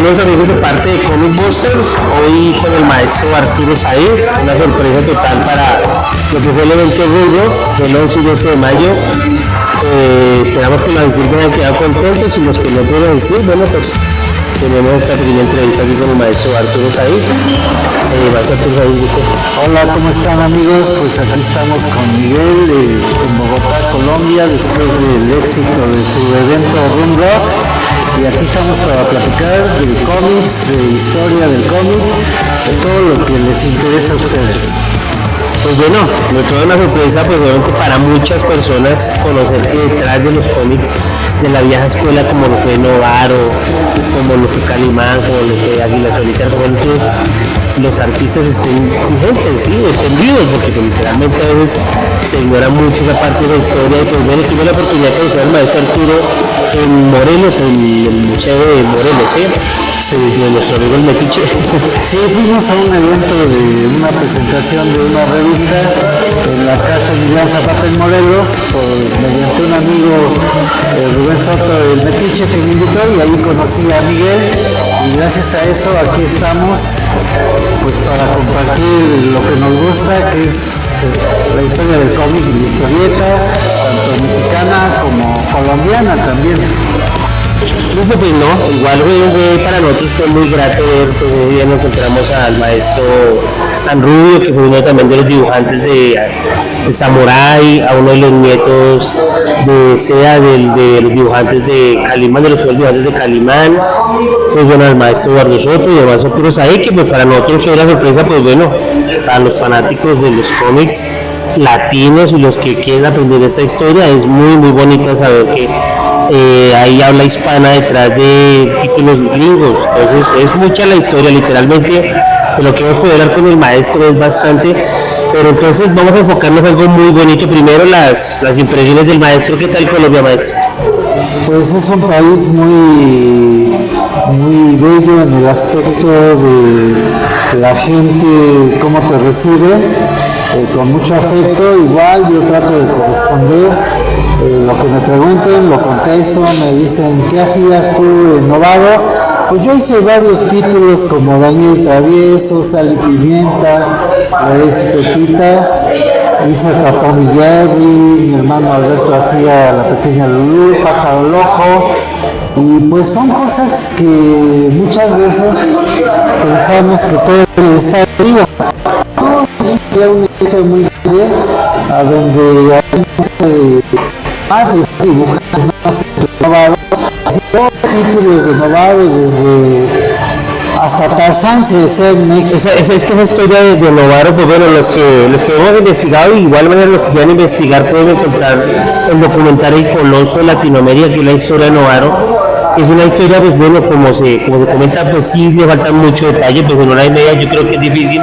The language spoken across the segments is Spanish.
Saludos amigos de parte de Comic Busters, hoy con el maestro Arturo Said, una sorpresa total para lo que fue el evento Rubro del 11 y 12 de mayo. Esperamos que los asistentes hayan quedado contentos y los que no pueden decir, bueno pues tenemos esta pequeña entrevista aquí con el maestro Arturo Said. Hola, ¿cómo están amigos? Pues aquí estamos con Miguel en Bogotá, Colombia, después del éxito de su evento Rumbo. Y aquí estamos para platicar de cómics, de historia del cómic, de todo lo que les interesa a ustedes. Pues bueno, me trae una sorpresa, pues obviamente para muchas personas conocer que detrás de los cómics de la vieja escuela, como lo fue Novaro, como lo fue Calimán, como lo fue Águila Solitaria, como lo fue, los artistas estén vigentes, ¿sí? Estén vivos, porque pues, literalmente a veces se ignora mucho esa parte de la historia. Y pues bueno, tuve la oportunidad de conocer al maestro Arturo en Morelos, en el Museo de Morelos, ¿sí? Sí, de nuestro amigo el Metiche. Sí, fuimos a un evento de una presentación de una revista en la casa de Miguel Zapata en Morelos, mediante un amigo, Rubén Soto, el Metiche, que me invitó, y ahí conocí a Miguel, y gracias a eso aquí estamos, pues para compartir lo que nos gusta, que es la historia del cómic y la historieta, tanto mexicana como colombiana también. Pues no, igual para nosotros fue muy grato ver, pues hoy día nos encontramos al maestro San Rubio, que fue uno también de los dibujantes de Samurai, a uno de los nietos de Sea, de los dibujantes de Calimán, de los dibujantes de Calimán, pues bueno, al maestro Eduardo Soto y al maestro Arturo Said, que pues para nosotros fue una sorpresa, pues bueno, para los fanáticos de los cómics latinos y los que quieren aprender esta historia, es muy muy bonita saber que hay habla hispana detrás de títulos gringos, entonces es mucha la historia, literalmente de lo que hemos podido hablar con el maestro es bastante, pero entonces vamos a enfocarnos en algo muy bonito. Primero las impresiones del maestro. ¿Qué tal Colombia, maestro? Pues es un país muy bello en el aspecto de la gente, cómo te recibe, con mucho afecto. Igual yo trato de corresponder, lo que me pregunten lo contesto, me dicen ¿qué hacías tú en Novaro? Pues yo hice varios títulos como Daniel Travieso, Sal y Pimienta, La Leche Pepita, hice hasta Tommy Jerry, mi hermano Alberto hacía La Pequeña Lulú, Pájaro Loco, y pues son cosas que muchas veces pensamos que todo está bien. Yo un inicio muy bien, a donde hay dibujantes títulos de Novaro desde hasta Tarzán se desea en México. Esa historia de Novaro, pues bueno, los que hemos investigado, igual manera los que quieran investigar pueden encontrar el documental El Coloso de Latinoamérica, que es la historia de Novaro. Es una historia, pues bueno, como se comenta, pues sí le falta mucho detalle, pues en hora y media yo creo que es difícil,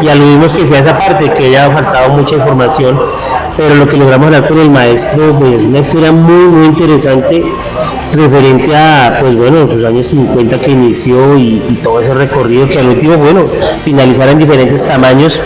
y aludimos que sea esa parte, que haya faltado mucha información, pero lo que logramos hablar con el maestro, pues es una historia muy muy interesante, referente a, pues bueno, sus años 50 que inició y todo ese recorrido que al último, bueno, finalizar en diferentes tamaños.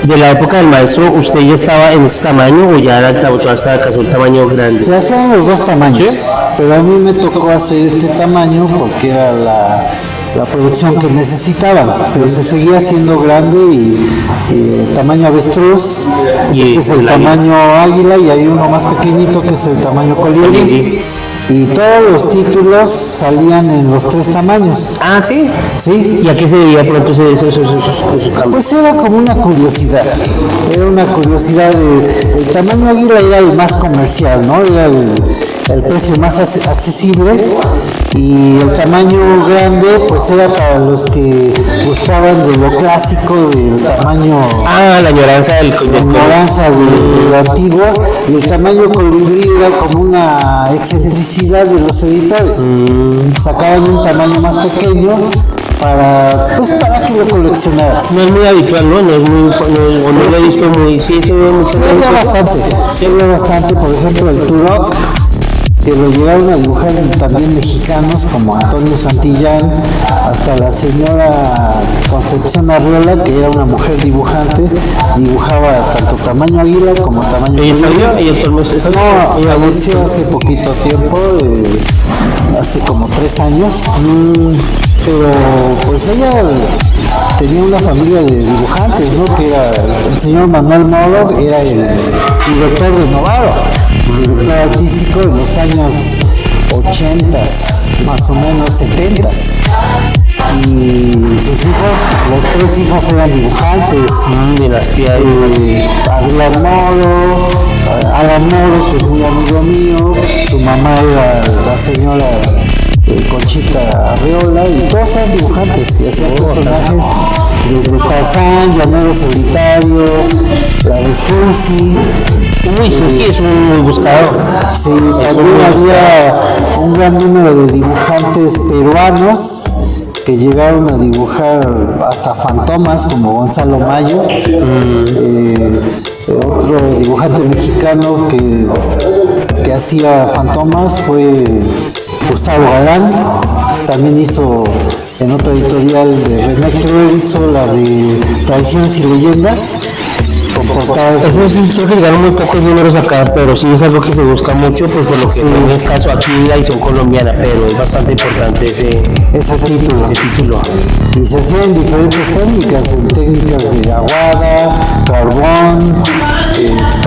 De la época del maestro, ¿usted ya estaba en ese tamaño o ya era hasta el tamaño grande? Se hacían los dos tamaños, ¿sí? Pero a mí me tocó hacer este tamaño porque era la producción que necesitaban, pero se seguía haciendo grande y tamaño avestruz, y este es el tamaño águila, y hay uno más pequeñito que es el tamaño colibrí. Y todos los títulos salían en los tres tamaños. Ah, ¿sí? Sí. ¿Y a qué se debía pronto esos cambios? Pues era como una curiosidad. Era una curiosidad el tamaño águila era el más comercial, ¿no? Era el precio más accesible. Y el tamaño grande, pues era para los que gustaban de lo clásico, del tamaño. Ah, la añoranza del de lo antiguo. Y el tamaño colibrí era como una excentricidad de los editores. Sacaban un tamaño más pequeño para que lo coleccionaras. No es muy habitual, ¿no? No lo he visto muy. Sí, se ve mucho. Se ve bastante. Por ejemplo, el Turok, que lo llegaron a dibujar también mexicanos como Antonio Santillán, hasta la señora Concepción Arriola, que era una mujer dibujante, dibujaba tanto tamaño águila como tamaño colibrí. No, falleció hace poquito tiempo, hace como 3 años. pero pues ella tenía una familia de dibujantes, ¿no? Que era el señor Manuel Moro, era el director de Novaro, el director artístico en los años 80, más o menos 70. Y sus hijos, los 3 hijos eran dibujantes. Dinastía Alan Moro, que es muy amigo mío, su mamá era la señora Conchita Arreola, y todos eran dibujantes y hacían personajes desde Tarzán, Llanero Solitario, la de Susi. Susi es un muy buscado. Sí, también había un gran número de dibujantes peruanos que llegaron a dibujar hasta fantomas como Gonzalo Mayo. Otro dibujante mexicano que hacía fantomas fue Gustavo Galán. También hizo en otra editorial de René Creel, hizo la de Tradiciones y Leyendas. Eso sí, creo que llegaron muy pocos números acá, pero sí es algo que se busca mucho, pues por lo que no es caso aquí en la edición colombiana, pero es bastante importante ese título. Y se hacía en diferentes técnicas, en técnicas de aguada, carbón,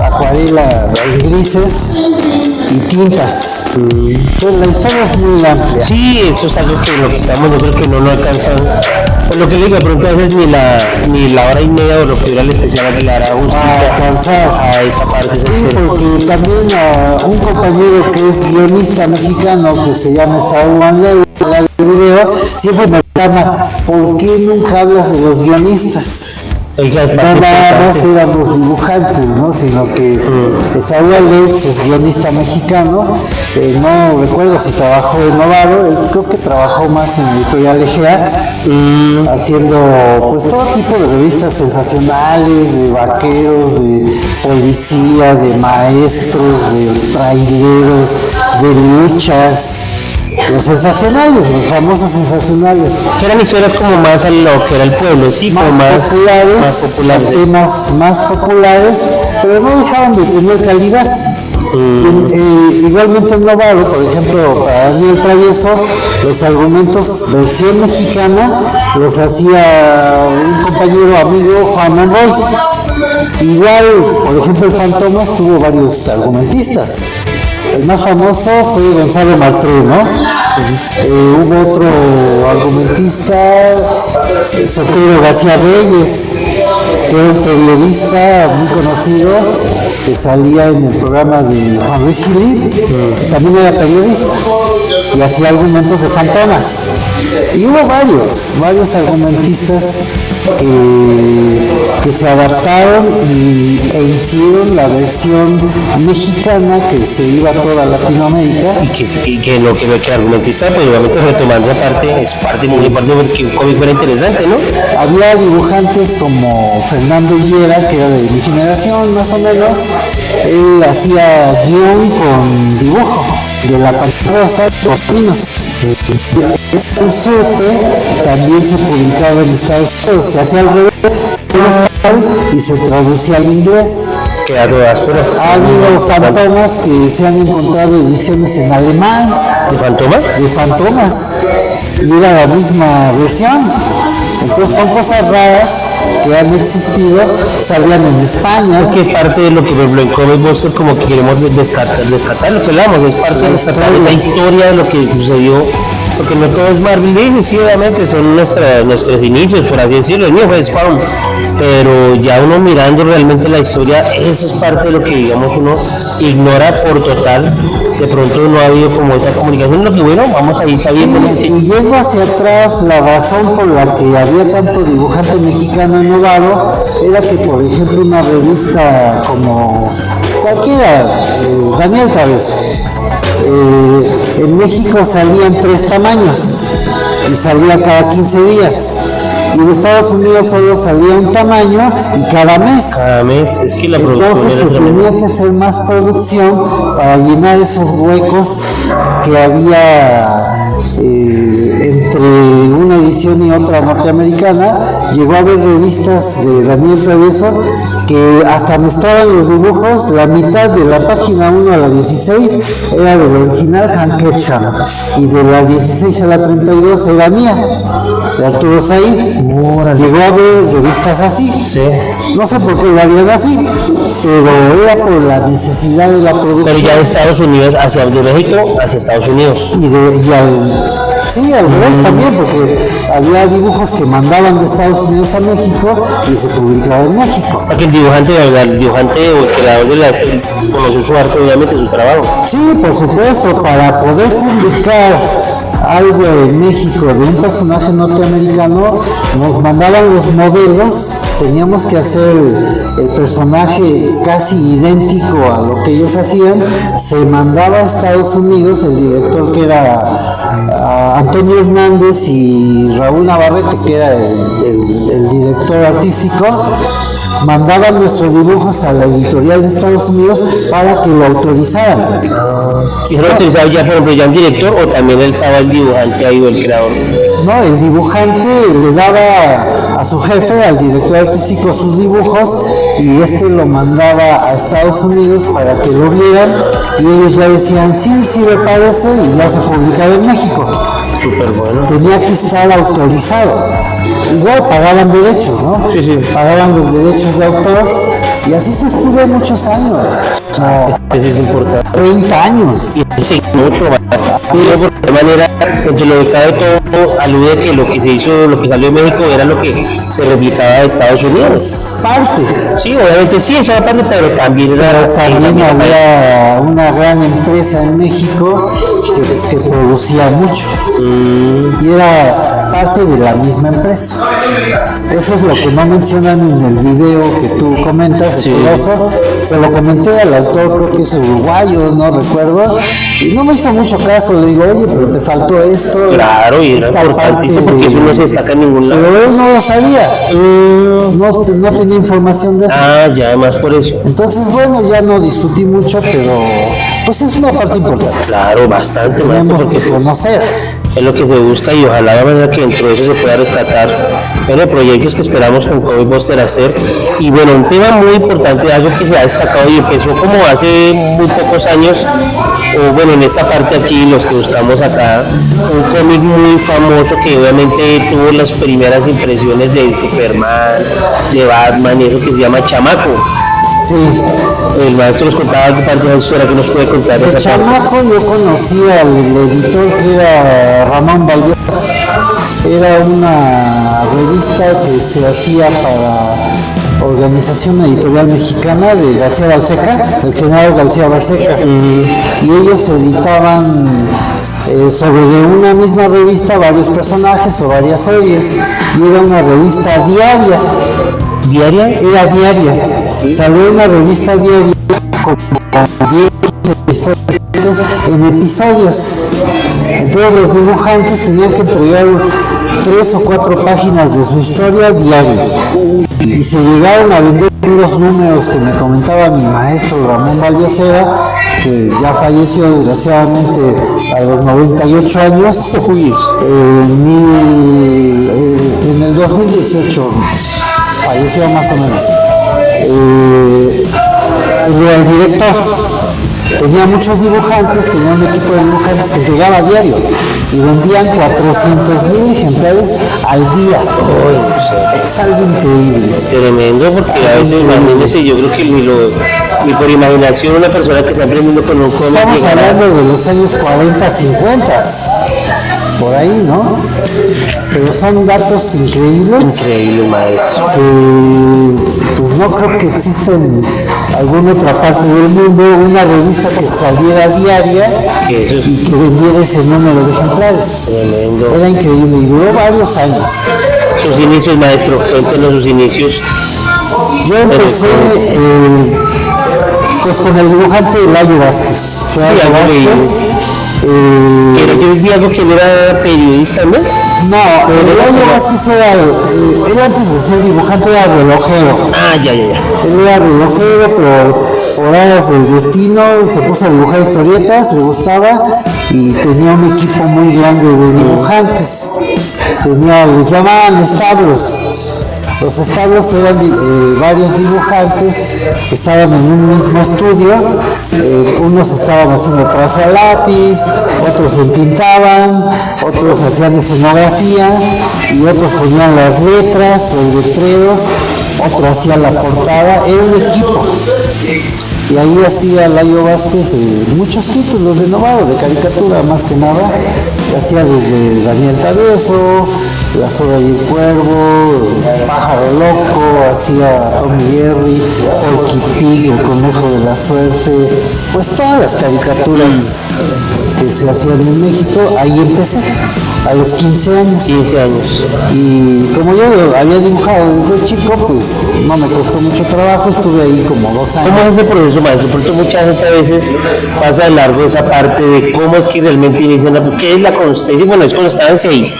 acuarela en grises y tintas. Pues la historia es muy amplia. Sí, eso es algo que lo que estamos, yo creo que no lo alcanzan. Por lo que digo, de pronto a veces ni la hora y media o lo que dura el especial le hará justicia a esa parte. Sí, porque también un compañero que es guionista mexicano que se llama Saúl Manleu, de video, siempre me llama, ¿por qué nunca hablas de los guionistas? No nada más eran los dibujantes, ¿no? Sino que Saúl Manleu es guionista mexicano, no recuerdo si trabajó en Novaro, él creo que trabajó más en Editorial Egea, haciendo pues todo tipo de revistas sensacionales, de vaqueros, de policía, de maestros, de traileros, de luchas. Los sensacionales, los famosos sensacionales. Que eran historias como más a lo que era el pueblo, sí, más como más populares, temas más populares, pero no dejaban de tener calidad. Igualmente en Novaro, por ejemplo, para Daniel Travieso, los argumentos versión mexicana los hacía un compañero amigo, Juan Monroy. Igual, por ejemplo, el Fantomas tuvo varios argumentistas. El más famoso fue Gonzalo Martré, ¿no? Hubo otro argumentista, Sotero García Reyes, que era un periodista muy conocido, que salía en el programa de Juan Luis Gili, también era periodista, y hacía argumentos de fantomas. Y hubo varios argumentistas que se adaptaron e hicieron la versión mexicana que se iba a toda Latinoamérica. Y que lo que argumentista, pues obviamente retomando esa parte, es parte muy importante porque un cómic era interesante, ¿no? Había dibujantes como Fernando Higuera, que era de mi generación más o menos. Él hacía guión con dibujo de la pantalla rosa con pinos. Este surte también se publicaba en Estados Unidos, se hacía al revés y se traducía al inglés. Queda todo áspero. Ha habido fantomas que se han encontrado ediciones en alemán. ¿De fantomas? De fantomas. Y era la misma versión. Entonces son cosas raras que han existido, salían en España. Es que es parte de lo que en Comic Monster como que queremos rescatar lo que hablamos, es parte de la historia de lo que sucedió, porque no todo es Marvel dice, sí, obviamente son nuestros inicios, por así decirlo, el mío fue Spawn, pero ya uno mirando realmente la historia, eso es parte de lo que digamos uno ignora por total. De pronto no ha habido como esa comunicación, lo que bueno, vamos a ir sabiendo. Sí, y yendo hacia atrás, la razón por la que había tanto dibujante mexicano en Novaro era que, por ejemplo, una revista como cualquiera, Daniel Travieso, en México salían 3 tamaños y salía cada 15 días. Y en Estados Unidos solo salía un tamaño y cada mes. Cada mes, es que la producción entonces era se tenía que hacer más producción para llenar esos huecos que había entre una edición y otra norteamericana, llegó a haber revistas de Daniel Travieso que hasta mostraban los dibujos, la mitad de la página 1 a la 16 era del original Hank Ketchum, y de la 16 a la 32 era mía, de Arturo Said. Llegó a haber revistas así. Sí. No sé por qué lo harían así, pero era por la necesidad de la producción. Pero ya de Estados Unidos hacia de México hacia Estados Unidos. Sí, al revés también, porque había dibujos que mandaban de Estados Unidos a México y se publicaban en México. Porque el dibujante o el creador de las conoció su arte, obviamente, su trabajo. Sí, por supuesto, para poder publicar algo en México de un personaje norteamericano, nos mandaban los modelos, teníamos que hacer el personaje casi idéntico a lo que ellos hacían, se mandaba a Estados Unidos, el director que era Antonio Hernández y Raúl Navarrete, que era el director artístico, mandaban nuestros dibujos a la editorial de Estados Unidos para que lo autorizaran. ¿Y lo autorizado ya, por ejemplo, ya el director o también él estaba el dibujante ahí o el creador? No, el dibujante le daba a su jefe, al director artístico, sus dibujos y este lo mandaba a Estados Unidos para que lo vieran y ellos ya decían, sí me parece, y ya se publicaba en México. Súper bueno. Tenía que estar autorizado. Igual pagaban derechos, ¿no? Sí, sí. Pagaban los derechos de autor y así se estuvo muchos años. Eso es importante. 30 años. Y sí, mucho más. De manera, entre lo que cabe todo, alude que lo que se hizo, lo que salió de México era lo que se replicaba de Estados Unidos. Parte. Sí, obviamente sí, eso era parte, pero también había una gran empresa en México que producía mucho y era parte de la misma empresa. Eso es lo que no mencionan en el video que tú comentas. Sí. Se lo comenté al autor, creo que es uruguayo, no recuerdo, y no me hizo mucho caso. Le digo, oye, pero te faltó esto. Claro, y era importantísimo porque eso no se destaca en ningún lado. Pero él no lo sabía, no tenía información de eso. Ah, ya, además por eso. Entonces, bueno, ya no discutí mucho, pero pues es una parte importante. Claro, bastante, Tenemos porque que conocer. es lo que se busca y ojalá de manera que dentro de eso se pueda rescatar proyectos que esperamos con Comic Buster hacer. Y bueno, un tema muy importante, algo que se ha destacado y empezó como hace muy pocos años, o bueno, en esta parte aquí, los que buscamos acá, un cómic muy famoso que obviamente tuvo las primeras impresiones de Superman, de Batman y eso que se llama Chamaco. Sí. El maestro nos contaba parte de la historia que nos puede contar de El esa parte. Chamaco, yo conocí al editor que era Ramón Valdés. Era una revista que se hacía para Organización Editorial Mexicana de García Balseca, el general García Balseca. Y ellos editaban sobre de una misma revista varios personajes o varias series. Y era una revista diaria. ¿Diaria? Era diaria. Salió una revista diaria como 10 historias en episodios. Entonces los dibujantes tenían que entregar 3 o 4 páginas de su historia diaria. Y se llegaron a vender unos números que me comentaba mi maestro Ramón Valdesera, que ya falleció desgraciadamente a los 98 años, en el 2018 falleció más o menos. El director tenía muchos dibujantes, tenía un equipo de dibujantes que llegaba a diario y vendían 400,000 ejemplares al día. Es algo increíble. Tremendo, porque a veces, imagínense, yo creo que ni por imaginación una persona que está aprendiendo con un cómic. Estamos hablando de los años 40, 50, por ahí, ¿no? Pero son datos increíbles. Increíble, maestro. Pues no creo que exista en alguna otra parte del mundo una revista que saliera diaria y que vendiera ese número de ejemplares. Tremendo. Era increíble y duró varios años. Sus inicios, maestro, cuéntenos sus inicios. Yo empecé pues con el dibujante Elayo Vázquez. Pero yo vi algo que él era periodista, ¿no? No, Layo Vázquez era, él antes de ser dibujante era relojero. Ah, ya. Él era relojero, pero por áreas del destino se puso a dibujar historietas, le gustaba y tenía un equipo muy grande de dibujantes. Les llamaban establos. Los establos eran varios dibujantes que estaban en un mismo estudio. Unos estaban haciendo trazo a lápiz, otros entintaban, otros hacían escenografía y otros ponían las letras, los letreros, otros hacían la portada. Era un equipo. Y ahí hacía Layo Vázquez muchos títulos de novado, de caricatura más que nada. Hacía desde Daniel Travieso, La Soga y el Cuervo, Pájaro Loco, hacía Tom y Jerry, Porky Pig, El Conejo de la Suerte, pues todas las caricaturas que se hacían en México. Ahí empecé, a los 15 años. 15 años. Y como yo había dibujado desde chico, pues no me costó mucho trabajo, estuve ahí como 2 años. ¿Cómo es ese proceso, maestro? Porque mucha gente a veces pasa de largo esa parte de cómo es que realmente inician qué es la constancia. Bueno, es constancia y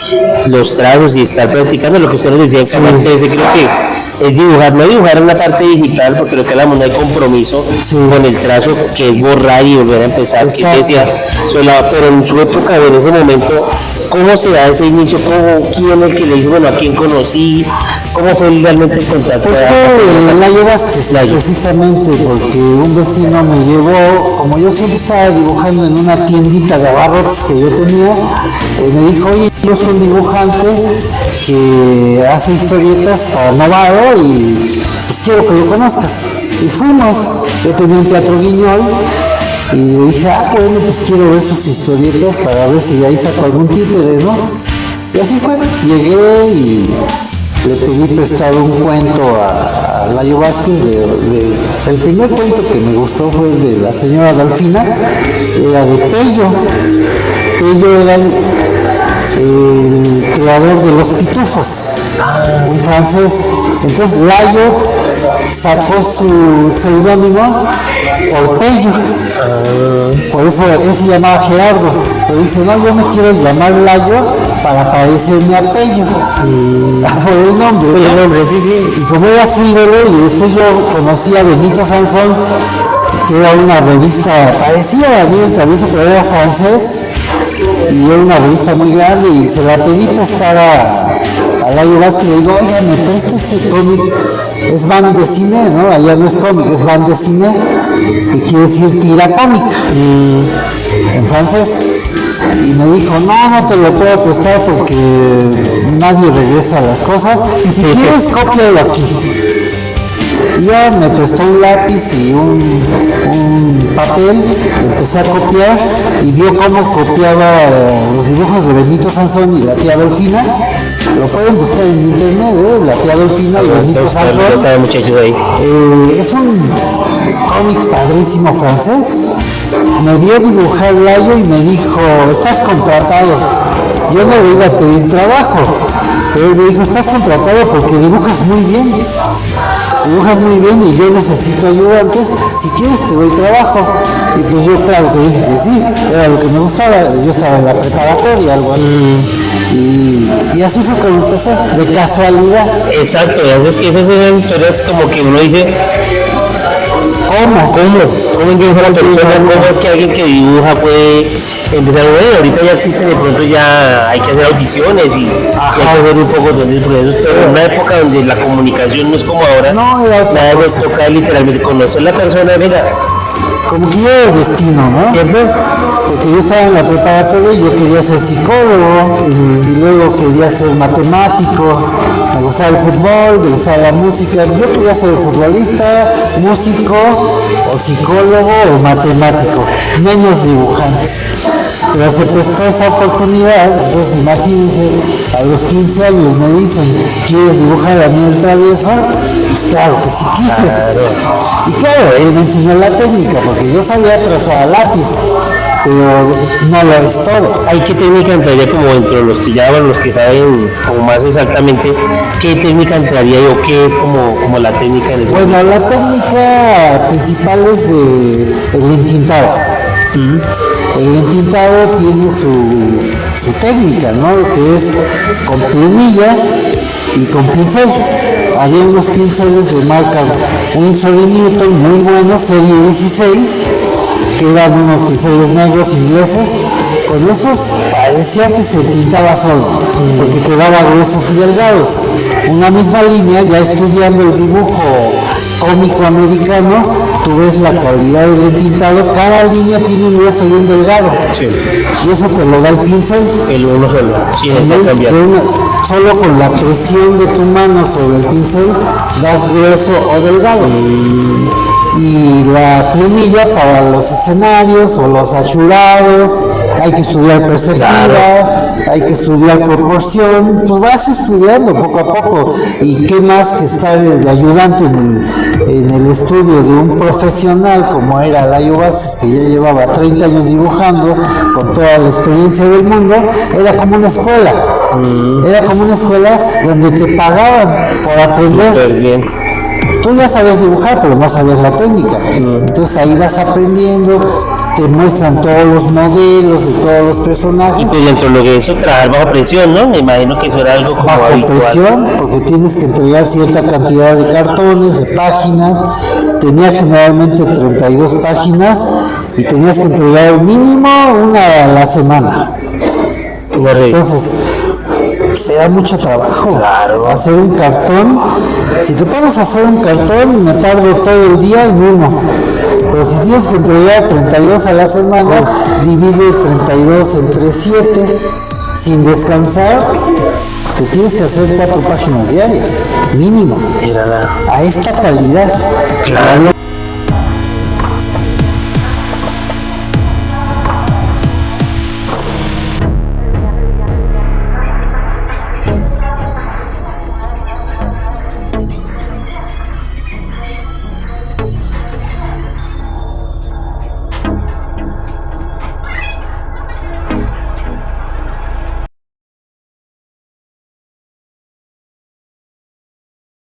los trazos y estar practicando lo que ustedes decían, que aparte de ese creo que es dibujar, no dibujar en la parte digital, porque creo que la no hay compromiso con el trazo, que es borrar y volver a empezar, que decía, pero en su época, en ese momento, ¿cómo se da ese inicio? ¿Quién es el que le dijo, bueno, a quién conocí? ¿Cómo fue realmente el contacto? Pues fue Layo Vázquez, precisamente, porque un vecino me llevó, como yo siempre estaba dibujando en una tiendita de abarrotes que yo tenía, me dijo, oye, yo soy un dibujante que hace historietas para novado y pues quiero que lo conozcas. Y fuimos, yo tenía un teatro Guiñol y le dije, bueno, pues quiero ver sus historietas para ver si ahí saco algún títere, ¿no? Y así fue, llegué y le pedí prestado un cuento a Layo Vázquez. El primer cuento que me gustó fue el de la señora Delfina, era de Pello. Pello era el creador de los pitufos, un francés. Entonces Layo sacó su seudónimo por Pello. Por eso él se llamaba Gerardo. Pero dice, no, yo me quiero llamar Layo para parecerme a Pello. Por el nombre. Por el nombre, sí. Y como era su ídolo, y después yo conocí a Benito Sansón, que era una revista parecida a Daniel Travieso, pero era francés. Y era una revista muy grande y se la pedí prestada a Layo Vázquez. Le digo, oiga, ¿me presta ese cómic? Es band de cine, ¿no? Allá no es cómic, es band de cine, que quiere decir tira cómica en francés. Y me dijo, no te lo puedo prestar porque nadie regresa las cosas. Si quieres, cópialo aquí. Y ya me prestó un lápiz y un papel, empecé a copiar y vio cómo copiaba los dibujos de Benito Sansón y la tía Delfina. Lo pueden buscar en internet, la tía Delfina y Benito Sansón. Es un cómic padrísimo francés. Me vio dibujar Layo y me dijo, estás contratado. Yo no le iba a pedir trabajo, pero él me dijo, estás contratado porque dibujas muy bien. Dibujas muy bien y yo necesito ayudantes, si quieres te doy trabajo. Y pues yo claro que dije que sí, era lo que me gustaba, yo estaba en la preparatoria, algo así. Y así fue como empecé, de casualidad. Exacto, es que esas son las historias como que uno dice, ¿Cómo empieza la persona? ¿Cómo es que alguien que dibuja puede empezar? Bueno, ahorita ya existen, de pronto ya hay que hacer audiciones y hay que ver un poco de los procesos, pero en una época donde la comunicación no es como ahora, nada más toca literalmente conocer a la persona, mira. Como que ya era el destino, ¿no? ¿Cierto? Porque yo estaba en la preparatoria y yo quería ser psicólogo, y luego quería ser matemático, me gustaba el fútbol, me gustaba la música, yo quería ser futbolista, músico, o psicólogo, o matemático, menos dibujante. Pero se prestó esa oportunidad, entonces imagínense, a los 15 años me dicen, ¿quieres dibujar a Daniel Travieso? Pues claro que sí quise. Y claro, él me enseñó la técnica, porque yo sabía trazar a lápiz, pero no lo es todo. ¿Hay qué técnica entraría como dentro de los que ya, bueno, los que saben como más exactamente qué técnica entraría o qué es como la técnica en ese Bueno, momento? la técnica principal es de el entintado. El entintado tiene su técnica, ¿no? Que es con plumilla y con pincel. Había unos pinceles de marca Winsor & Newton muy buenos, serie 16, que eran unos pinceles negros ingleses. Con esos parecía que se tintaba solo, porque quedaba gruesos y delgados. Una misma línea, ya estudiando el dibujo cómico americano, tú ves la calidad del entintado, cada línea tiene un grueso y un delgado. Sí. Y eso te lo da el pincel. El uno solo, sí, es cambiar. Solo con la presión de tu mano sobre el pincel das grueso o delgado. Y la plumilla para los escenarios o los achurados, hay que estudiar perspectiva, hay que estudiar proporción, pues vas estudiando poco a poco. Y qué más que estar de ayudante en el estudio de un profesional como era Layo Vázquez, que ya llevaba 30 años dibujando con toda la experiencia del mundo. Era como una escuela, donde te pagaban por aprender. Súper bien. Tú ya sabes dibujar, pero no sabes la técnica. Entonces ahí vas aprendiendo, te muestran todos los modelos de todos los Y personajes. pues dentro de lo que eso, trabajar bajo presión, ¿no? Me imagino que eso era algo como Bajo habitual. presión, porque tienes que entregar cierta cantidad de cartones, de páginas. Tenía generalmente 32 páginas y tenías que entregar mínimo una a la semana. Una revista. Entonces, se da mucho trabajo. Claro. Hacer un cartón. Si te pones a hacer un cartón, me tardo todo el día en uno. Pero si tienes que entregar 32 a la semana, divide 32 entre 7 sin descansar. Te tienes que hacer 4 páginas diarias, mínimo. Era la... A esta calidad. Claro.